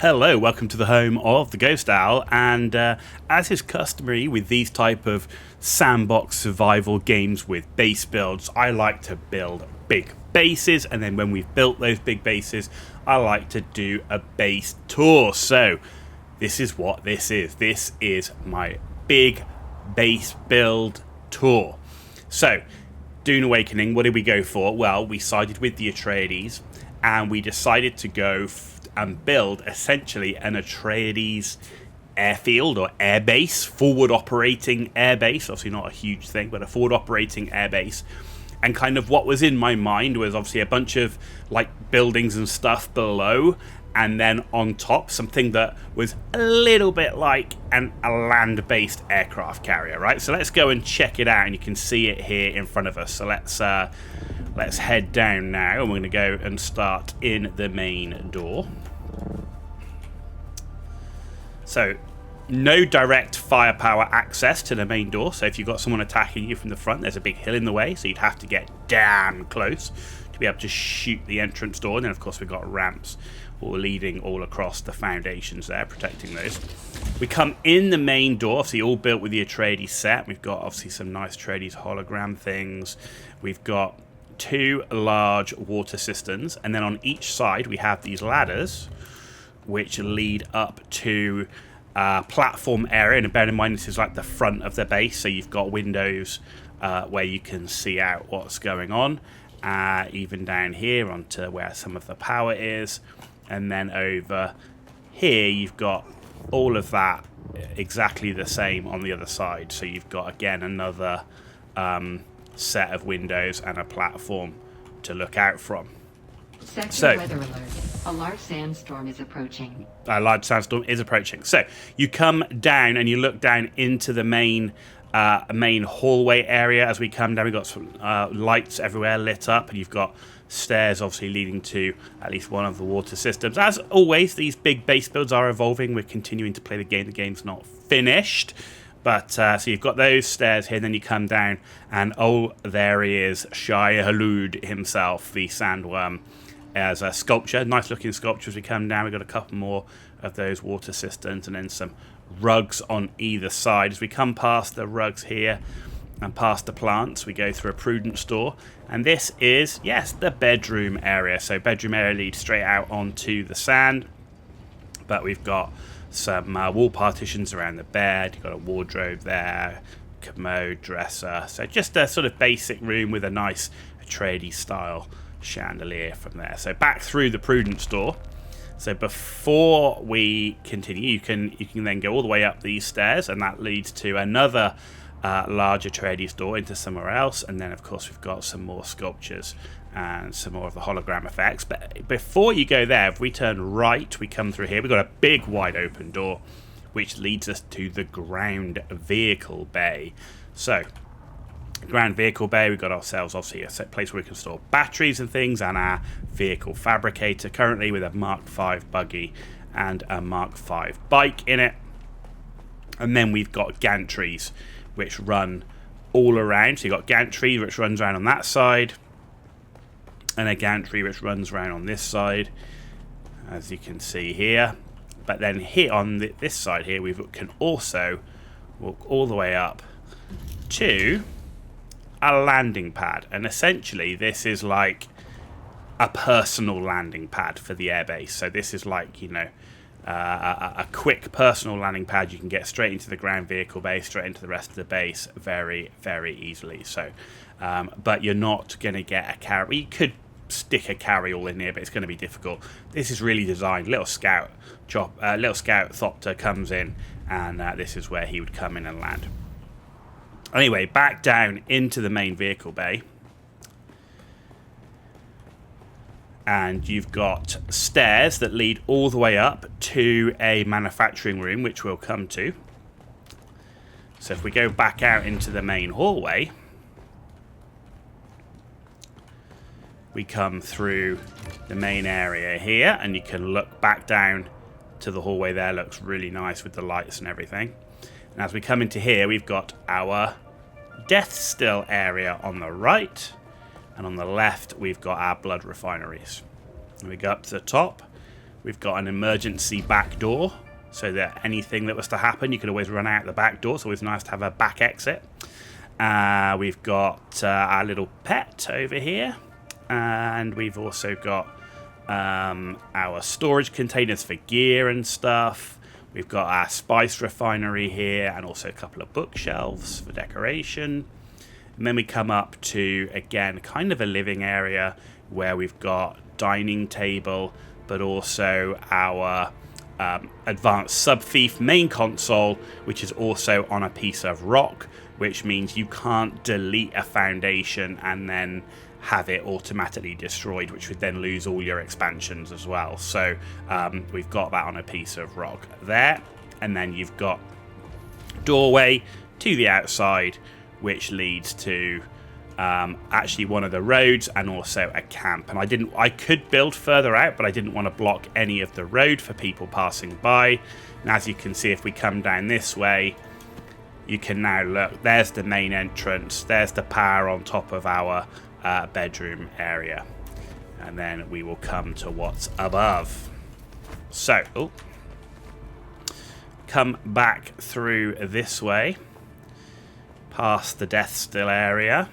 Hello, welcome to the home of the Ghost Owl, and as is customary with these type of sandbox survival games with base builds, I like to build big bases, and then when we've built those big bases, I like to do a base tour. So this is what this is. This is my big base build tour. So Dune Awakening, what did we go for? Well, we sided with the Atreides, and we decided to go and build essentially an Atreides airfield or airbase, forward operating airbase. Obviously not a huge thing, but a forward operating airbase. And kind of what was in my mind was obviously a bunch of like buildings and stuff below, and then on top something that was a little bit like a land-based aircraft carrier, right? So let's go and check it out, and you can see it here in front of us. So let's head down now, and we're going to go and start in the main door. So no direct firepower access to the main door, so if you've got someone attacking you from the front, there's a big hill in the way, so you'd have to get damn close to be able to shoot the entrance door. And then of course we've got ramps all leading all across the foundations there, protecting those. We come in the main door, obviously all built with the Atreides set. We've got obviously some nice Atreides hologram things. We've got two large water cisterns, and then on each side we have these ladders which lead up to platform area. And bear in mind, this is like the front of the base, so you've got windows where you can see out what's going on, even down here onto where some of the power is. And then over here you've got all of that exactly the same on the other side, so you've got again another set of windows and a platform to look out from. Sector weather alert. A large sandstorm is approaching. A large sandstorm is approaching. So you come down and you look down into the main hallway area. As we come down, we've got some lights everywhere lit up, and you've got stairs obviously leading to at least one of the water systems. As always, these big base builds are evolving. We're continuing to play the game. The game's not finished. But so you've got those stairs here, and then you come down, and oh, there he is, Shai Hulud himself, the sandworm, as a sculpture. Nice looking sculpture as we come down. We've got a couple more of those water cisterns, and then some rugs on either side. As we come past the rugs here and past the plants, we go through a prudence door, and this is, yes, the bedroom area. So bedroom area leads straight out onto the sand, but we've got some wall partitions around the bed. You've got a wardrobe there, commode, dresser. So just a sort of basic room with a nice Atreides style chandelier from there. So back through the prudence door. So before we continue, you can then go all the way up these stairs, and that leads to another large Atreides door into somewhere else. And then of course we've got some more sculptures and some more of the hologram effects. But before you go there, if we turn right, we come through here. We've got a big wide open door which leads us to the ground vehicle bay. So ground vehicle bay, we've got ourselves obviously a set place where we can store batteries and things, and our vehicle fabricator, currently with a Mark V buggy and a Mark V bike in it. And then we've got gantries which run all around. So you've got gantry which runs around on that side, and a gantry which runs around on this side, as you can see here. But then here on this side here, we can also walk all the way up to a landing pad, and essentially this is like a personal landing pad for the airbase. So this is like, you know, a quick personal landing pad. You can get straight into the ground vehicle base, straight into the rest of the base very, very easily. So but you're not going to get a carry. You could stick a carry-all in here, but it's going to be difficult. This is really designed. Little scout thopter comes in, and this is where he would come in and land. Anyway, back down into the main vehicle bay, and you've got stairs that lead all the way up to a manufacturing room, which we'll come to. So if we go back out into the main hallway, we come through the main area here, and you can look back down to the hallway there. Looks really nice with the lights and everything. And as we come into here, we've got our death still area on the right, and on the left we've got our blood refineries. And we go up to the top, We've got an emergency back door, so that anything that was to happen, you could always run out the back door. It's always nice to have a back exit. We've got our little pet over here, and we've also got our storage containers for gear and stuff. We've got our spice refinery here, and also a couple of bookshelves for decoration. And then we come up to, again, kind of a living area where we've got dining table, but also our advanced sub-thief main console, which is also on a piece of rock, which means you can't delete a foundation and then have it automatically destroyed, which would then lose all your expansions as well. So we've got that on a piece of rock there. And then you've got doorway to the outside, which leads to actually one of the roads and also a camp. And I could build further out, but I didn't want to block any of the road for people passing by. And as you can see, if we come down this way, you can now look, there's the main entrance, there's the power on top of our bedroom area. And then we will come to what's above. So, come back through this way, past the Death Still area.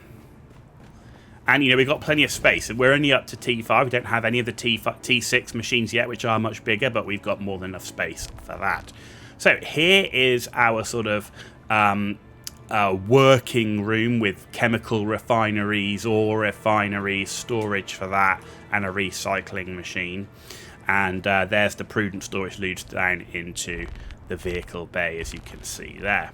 And, we've got plenty of space. We're only up to T5. We don't have any of the T6 machines yet, which are much bigger, but we've got more than enough space for that. So here is our sort of working room with chemical refineries, ore refineries, storage for that, and a recycling machine. And there's the prudent store, which leads down into the vehicle bay, as you can see there.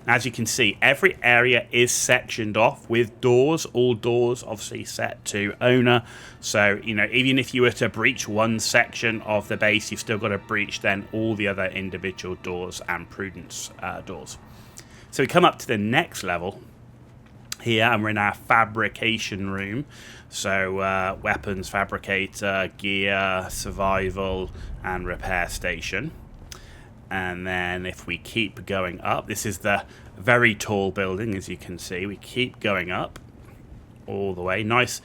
As you can see, every area is sectioned off with doors, all doors obviously set to owner. So, even if you were to breach one section of the base, you've still got to breach then all the other individual doors and prudence doors. So we come up to the next level here, and we're in our fabrication room. So weapons fabricator, gear, survival, and repair station. And then if we keep going up, this is the very tall building, as you can see. We keep going up all the way. Nice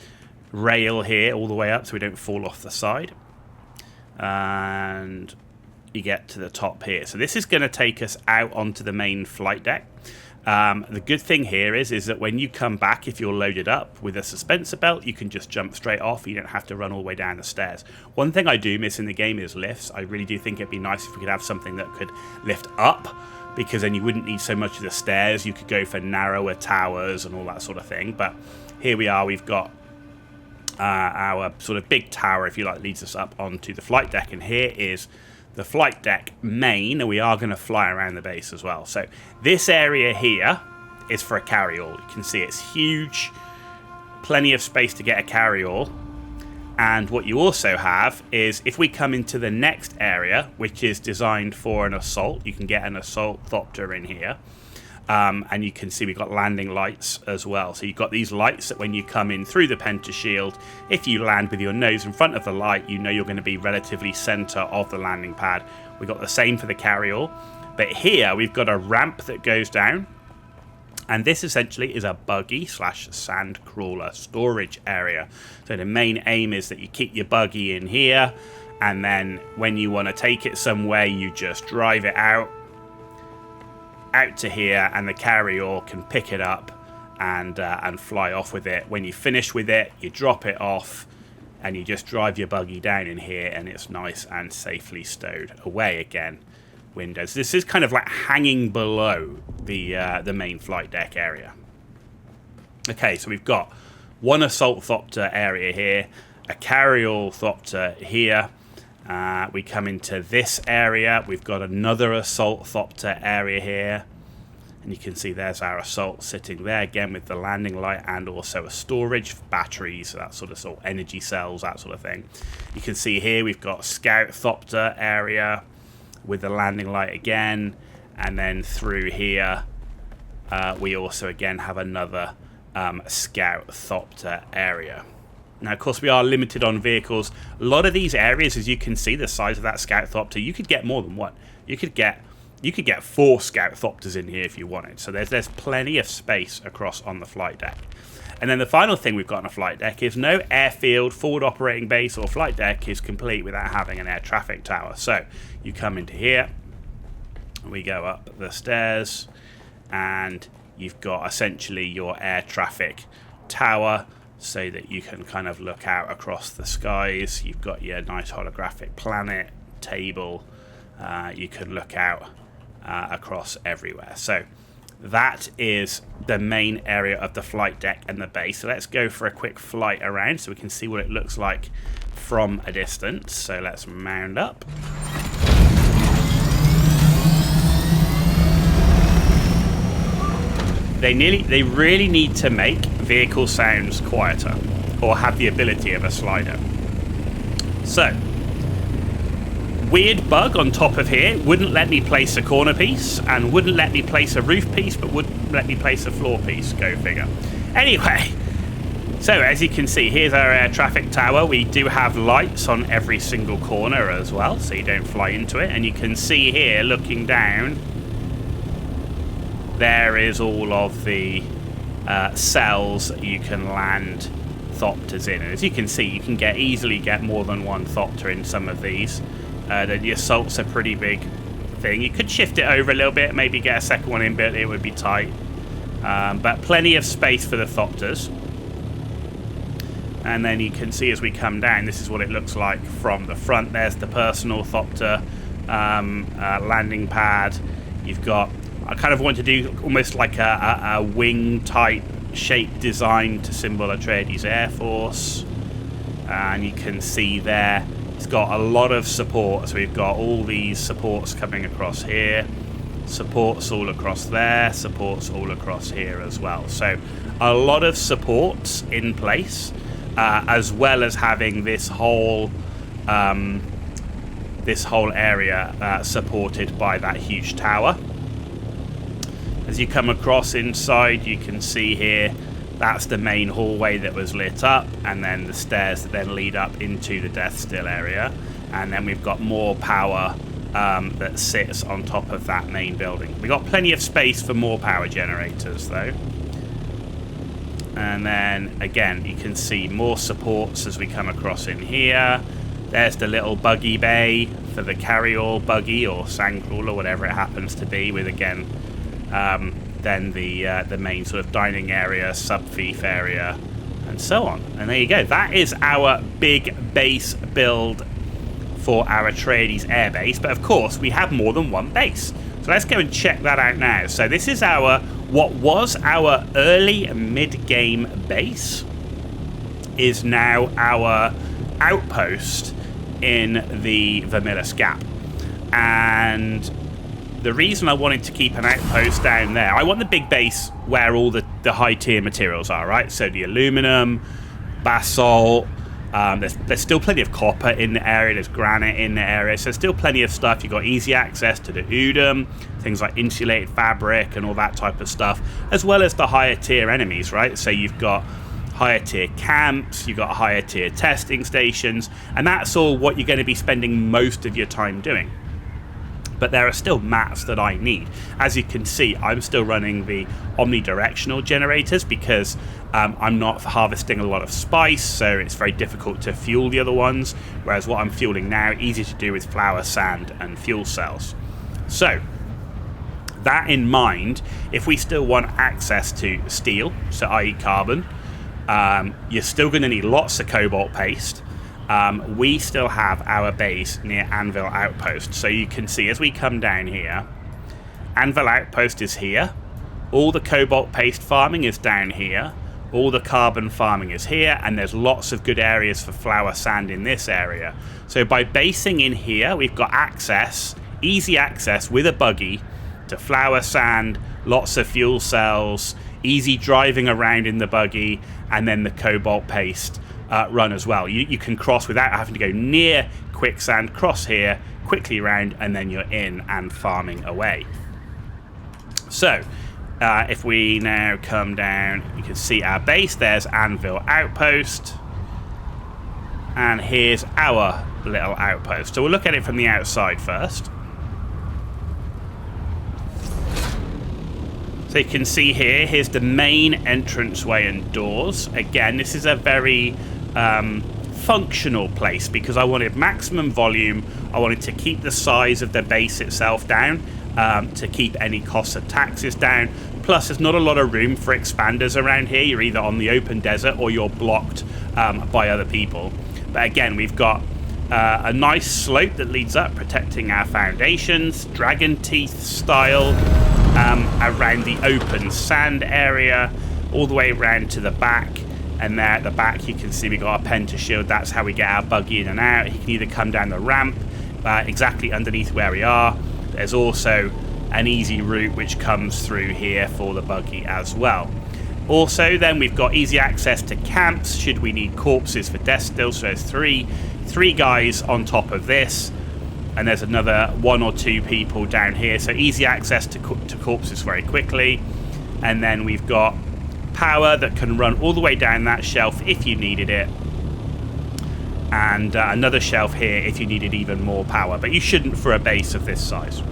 rail here all the way up so we don't fall off the side. And you get to the top here. So this is going to take us out onto the main flight deck. The good thing here is that when you come back, if you're loaded up with a suspensor belt, you can just jump straight off. You don't have to run all the way down the stairs. One thing I do miss in the game is lifts. I really do think it'd be nice if we could have something that could lift up, because then you wouldn't need so much of the stairs. You could go for narrower towers and all that sort of thing. But here we are. We've got our sort of big tower, if you like, leads us up onto the flight deck. And here is the flight deck main, and we are going to fly around the base as well. So this area here is for a carry-all. You can see it's huge, plenty of space to get a carry-all. And what you also have is, if we come into the next area, which is designed for an assault, you can get an assault thopter in here. And you can see we've got landing lights as well. So you've got these lights that when you come in through the Penta shield, if you land with your nose in front of the light, you know you're going to be relatively center of the landing pad. We've got the same for the carry-all. But here we've got a ramp that goes down. And this essentially is a buggy / sand crawler storage area. So the main aim is that you keep your buggy in here. And then when you want to take it somewhere, you just drive it out to here, and the carry-all can pick it up and fly off with it. When you finish with it, you drop it off and you just drive your buggy down in here, and it's nice and safely stowed away again. Windows. This is kind of like hanging below the main flight deck area. Okay, so we've got one assault thopter area here, a carry-all thopter here. We come into this area. We've got another assault thopter area here. And you can see there's our assault sitting there again with the landing light, and also a storage, batteries, that sort of energy cells, that sort of thing. You can see here we've got scout thopter area with the landing light again. And then through here we also again have another scout thopter area. Now, of course, we are limited on vehicles. A lot of these areas, as you can see, the size of that scout thopter, you could get more than one. You could get 4 scout thopters in here if you wanted. So there's plenty of space across on the flight deck. And then the final thing we've got on a flight deck is no airfield, forward operating base, or flight deck is complete without having an air traffic tower. So you come into here, we go up the stairs, and you've got essentially your air traffic tower so that you can kind of look out across the skies. You've got your nice holographic planet table. You can look out across everywhere. So that is the main area of the flight deck and the base. So let's go for a quick flight around so we can see what it looks like from a distance. So let's mount up. They really need to make vehicle sounds quieter, or have the ability of a slider. So, weird bug on top of here, wouldn't let me place a corner piece, and wouldn't let me place a roof piece, but would let me place a floor piece, go figure. Anyway, so as you can see, here's our air traffic tower. We do have lights on every single corner as well, so you don't fly into it. And you can see here, looking down, there is all of the cells that you can land Thopters in. And as you can see, you can easily get more than one Thopter in some of these. The assault's a pretty big thing. You could shift it over a little bit, maybe get a second one in, but it would be tight. But plenty of space for the Thopters. And then you can see as we come down, this is what it looks like from the front. There's the personal Thopter landing pad. You've got, I kind of want to do almost like a wing type shape design to symbol Atreides Air Force. And you can see there, it's got a lot of support. So we've got all these supports coming across here, supports all across there, supports all across here as well. So a lot of supports in place, as well as having this whole area supported by that huge tower. As you come across inside, you can see here, that's the main hallway that was lit up, and then the stairs that then lead up into the Death Still area. And then we've got more power that sits on top of that main building. We've got plenty of space for more power generators though. And then again, you can see more supports as we come across in here. There's the little buggy bay for the carry-all buggy or sandcrawler, whatever it happens to be, with again then the main sort of dining area, sub-thief area, and so on. And there you go. That is our big base build for our Atreides air base. But of course, we have more than one base. So let's go and check that out now. So this is what was our early mid-game base is now our outpost in the Vermillis Gap. And the reason I wanted to keep an outpost down there, I want the big base where all the high tier materials are, right? So the aluminum, basalt, there's still plenty of copper in the area, there's granite in the area, so there's still plenty of stuff. You've got easy access to the Udum, things like insulated fabric and all that type of stuff, as well as the higher tier enemies, right? So you've got higher tier camps, you've got higher tier testing stations, and that's all what you're going to be spending most of your time doing. But there are still mats that I need. As you can see, I'm still running the omnidirectional generators because I'm not harvesting a lot of spice, so it's very difficult to fuel the other ones, whereas what I'm fueling now, easy to do with flour, sand, and fuel cells. So, that in mind, if we still want access to steel, so i.e. carbon, you're still going to need lots of cobalt paste. We still have our base near Anvil Outpost. So you can see as we come down here, Anvil Outpost is here. All the cobalt paste farming is down here. All the carbon farming is here. And there's lots of good areas for flour sand in this area. So by basing in here, we've got access, easy access with a buggy to flour sand, lots of fuel cells, easy driving around in the buggy, and then the cobalt paste run as well. You can cross without having to go near quicksand, cross here, quickly round, and then you're in and farming away. So if we now come down, you can see our base. There's Anvil Outpost, and here's our little outpost. So we'll look at it from the outside first. So you can see here, here's the main entranceway and doors. Again, this is a very functional place because I wanted maximum volume. I wanted to keep the size of the base itself down, to keep any costs of taxes down. Plus, there's not a lot of room for expanders around here. You're either on the open desert or you're blocked by other people. But again, we've got a nice slope that leads up, protecting our foundations, dragon teeth style, around the open sand area, all the way around to the back. And there at the back, you can see we got our penta shield. That's how we get our buggy in and out. He can either come down the ramp exactly underneath where we are. There's also an easy route which comes through here for the buggy as well. Also, then we've got easy access to camps should we need corpses for death still. So there's three guys on top of this, and there's another 1 or 2 people down here. So easy access to corpses very quickly. And then we've got power that can run all the way down that shelf if you needed it, and another shelf here if you needed even more power, but you shouldn't for a base of this size.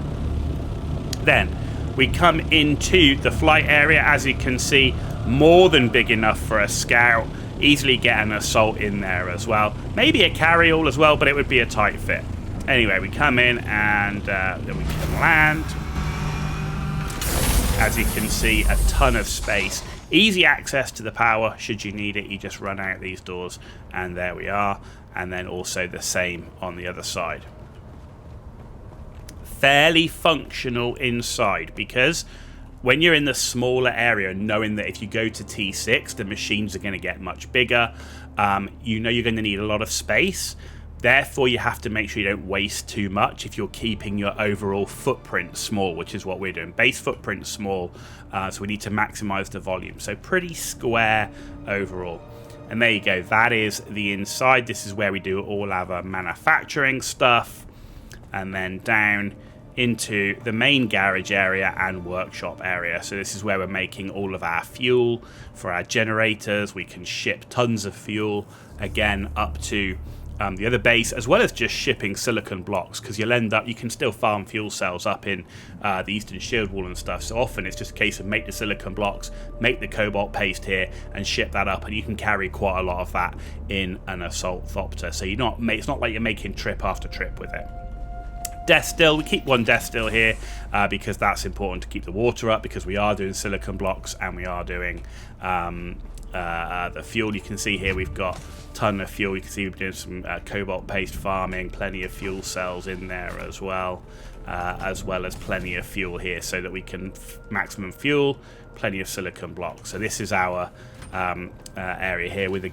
Then we come into the flight area. As you can see, more than big enough for a scout. Easily get an assault in there as well, maybe a carry-all as well, but it would be a tight fit. Anyway, we come in and then we can land. As you can see, a ton of space. Easy access to the power should you need it. You just run out these doors and there we are. And then also the same on the other side. Fairly functional inside, because when you're in the smaller area, knowing that if you go to T6, the machines are going to get much bigger, you know you're going to need a lot of space. Therefore, you have to make sure you don't waste too much if you're keeping your overall footprint small, which is what we're doing. Base footprint small, so we need to maximize the volume. So pretty square overall. And there you go. That is the inside. This is where we do all our manufacturing stuff. And then down into the main garage area and workshop area. So this is where we're making all of our fuel for our generators. We can ship tons of fuel, again, up to the other base, as well as just shipping silicon blocks, because you'll end up, you can still farm fuel cells up in the eastern shield wall and stuff. So often it's just a case of make the silicon blocks, make the cobalt paste here, and ship that up, and you can carry quite a lot of that in an assault thopter. So you're not, it's not like you're making trip after trip with it. Death still, we keep one death still here because that's important to keep the water up, because we are doing silicon blocks and we are doing the fuel. You can see here we've got a ton of fuel. You can see we're doing some cobalt paste farming, plenty of fuel cells in there as well as plenty of fuel here so that we can maximum fuel, plenty of silicon blocks. So this is our area here with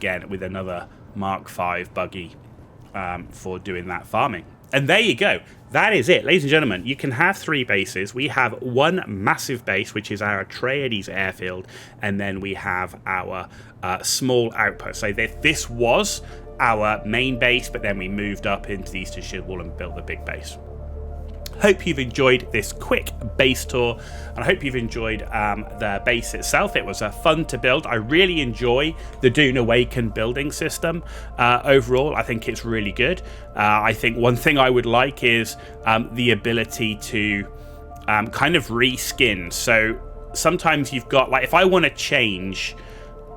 another Mark V buggy for doing that farming. And there you go. That is it, ladies and gentlemen. You can have 3 bases. We have one massive base, which is our Atreides Airfield, and then we have our small outpost. So this was our main base, but then we moved up into the Eastern Shield Wall and built the big base. Hope you've enjoyed this quick base tour, and I hope you've enjoyed the base itself. It was fun to build. I really enjoy the Dune Awakening building system overall. I think it's really good. I think one thing I would like is the ability to kind of reskin. So sometimes you've got, like, if I want to change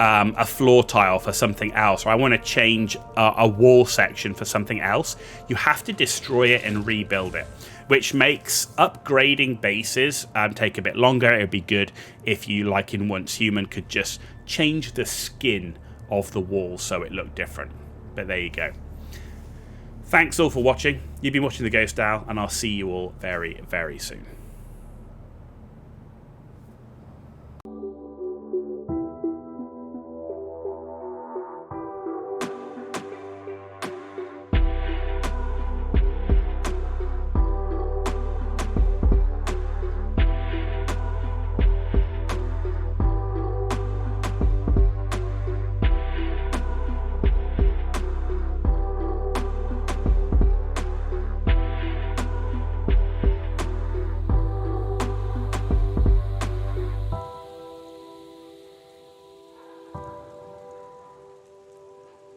a floor tile for something else, or I want to change a wall section for something else, you have to destroy it and rebuild it, which makes upgrading bases take a bit longer. It would be good if you, like in Once Human, could just change the skin of the wall so it looked different. But there you go. Thanks all for watching. You've been watching The Ghost Owl, and I'll see you all very, very soon.